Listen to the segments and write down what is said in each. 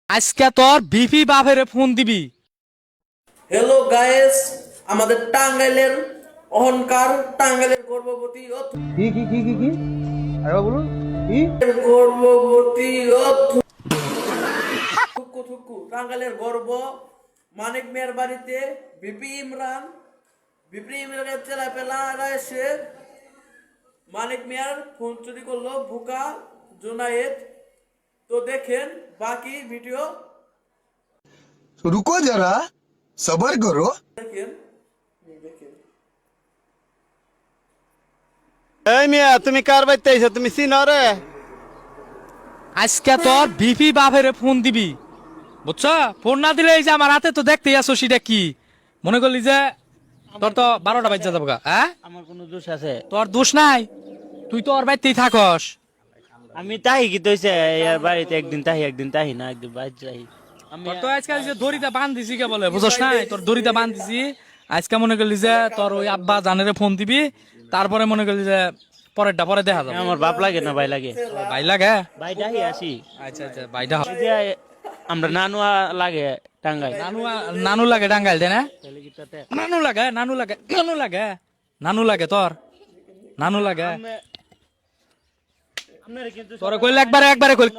আজকে তোর BP বাপেরে phone দিবি। হ্যালো গাইস, আমাদের টাঙ্গাইলের অহংকার, টাঙ্গাইলের গর্ভবতী কি আরে বলুন কি গর্ভবতী থুকু থুকু টাঙ্গাইলের গর্ব মানিক মিয়ার বাড়িতে বিপি ইমরানের ছেলেপেলারা এসে মানিক মিয়ার ফোন চুরি করলো ভুকা জুনায়েদ। তো দেখেন বাকি ভিডিও, रुको जरा सबर करो। দেখেন। এই মিয়া তুমি কার বাইতে আইছো তুমি চিনো রে আজকে তোর বিপি বাপেরে ফোন দিবি, বুঝছ? ফোন না দিলে এই যে আমার হাতে তো দেখতেই আসো, সেটা কি মনে করলি যে তোর তো 12টা বাজে যাবো গা? হ্যাঁ, আমার কোনো দোষ আছে? তোর দোষ নাই, তুই তো ওর বাড়িতেই থাকস। আমি তাহি কি তৈছে এর বাড়িতে একদিন তাহি না একদিন বাইরে যাই। আমি তোর তো আজকাল যে দড়িটা বান্ধিছি কে বলে, বুঝছ নাই? তোর দড়িটা বান্ধিছি আজকে, মনে করলি যে তোর ওই আব্বা জানেরে ফোন দিবি, তারপরে মনে করলি যে পরেরটা পরে দেখা যাবে। আমার বাপ লাগে না ভাই লাগে? ভাই লাগে? ভাই ডাহি আসি। আচ্ছা আচ্ছা, ভাইটা এই যে আমরা নানুয়া লাগে টাঙ্গাই। নানু লাগে ডাঙ্গাইল দে না? নানু লাগে তোর নানু লাগে। আপনারা কিন্তু তোরে কইলে একবারে কইল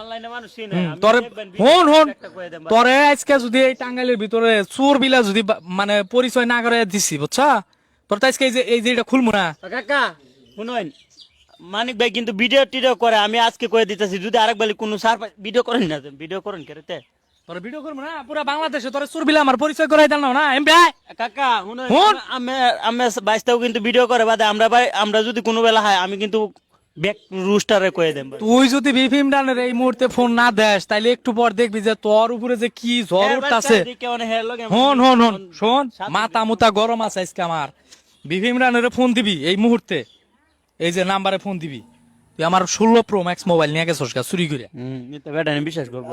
অনলাইনে মানুষ চিনে। আমি তোরে দেখবেন হন একটা কয়ে দেন। তোরে আজকে যদি এই টাঙ্গাইলের ভিতরে চোর বিলা যদি মানে পরিচয় না করে দিছি, বুঝছ? তোর তো আজকে এই যে এটা খুলবো না। কাকা শুনুন, মানিক ভাই কিন্তু ভিডিও টিডিও করে, আমি আজকে কয়ে দিতেছি যদি আরেকবার কোনো সার ভিডিও করেন না, ভিডিও করেন কেরেতে তোর ভিডিও করবো না পুরা বাংলাদেশে, তোর চোর বিলা আমার পরিচয় করাই দেন না এম ভাই। কাকা শুনুন, আমি বাইশটাও কিন্তু ভিডিও করে বাদে আমরা যদি কোনো বেলা হয় আমি কিন্তু ব্যাক রুস্টারে কয়ে দেন। তুই যদি বিপিম ডানের এই মুহূর্তে ফোন না দেস, তাইলে একটু পর দেখবি যে তোর উপরে যে কি জ্বর উঠতাছে। শোন মাথা মুতা গরম আছে আজকে আমার। বিপিম ডানের ফোন দিবি এই মুহূর্তে, এই যে নাম্বারে ফোন দিবি। তুই আমার 16 প্রো ম্যাক্স মোবাইল নিয়ে গেছস চুরি করে। বিশ্বাস করবো?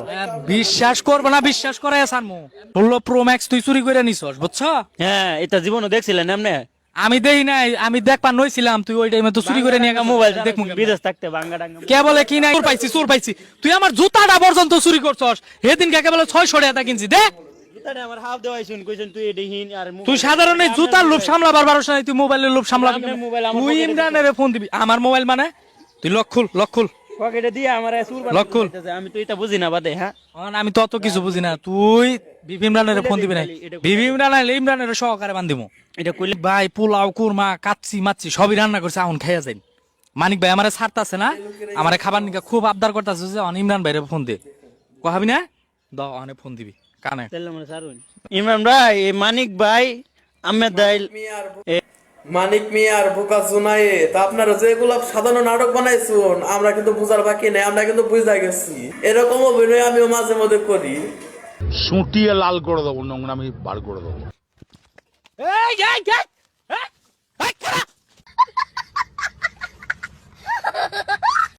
বিশ্বাস করবো না, বিশ্বাস করে সানমু। 16 প্রো ম্যাক্স তুই চুরি করে নিছস, বুঝছ? হ্যাঁ, এটা জীবনে দেখছিলেন এমনি? আমি দেখি নাই, আমি দেখবার নইছিলাম। তুই ওই টাইমে তো চুরি করে নিয়ে মোবাইল দেখমু বিদেশ থাকতে বাঙ্গা ডাঙ্গা কে বলে কি নাই? চোর পাইছি। তুই আমার জুতাটা পর্যন্ত চুরি করছস। সেদিন কে বলে 600 টাকা কিনছি দে। জুতাটা আমার হাফ দেওয়াইছুন, কইছেন তুই এটা হিন আর তুই সাধারণ এই জুতার লোভ সামলাবার পারছ না, তুই মোবাইলের লোভ সামলাবি। তুই ইমরানের ফোন দিবি। আমার মোবাইল মানে তুই লক খুল পকেটে দিয়ে আমার লক খুল। আমি তো এটা বুঝি না বাদে। হ্যাঁ, আমি তো অত কিছু বুঝি না। তুই ইমরানের ফোন দিবি না। ইমরানের সহকারে বান্ধিমু। এটা কইলে ভাই পোলাও কুরমা কাচ্চি মাচ্চি সবই রান্না করছে, এখন খাইয়া যাই। মানিক ভাই আমারে ছাড়তাছে না, আমারে খাবার নিকা খুব আবদার করতেছে যে ইমরান ভাইরে ফোন দে। কহাবি না দ অনে ফোন দিবি কানে। ইমরান ভাই, মানিক ভাই, আহমেদ দাইল, মানিক মিয়ার ভুকা জুনায়েদ, আপনারা যেগুলো সাধারণ নাটক বানাইছুন আমরা কিন্তু বুঝার বাকি নাই, আমরা কিন্তু বুঝা গেছি। এরকম অভিনয় আমিও মাঝে মধ্যে করি। সুটিয়ে লাল করে দেবো, নোংরামি বার করে দেবো। এই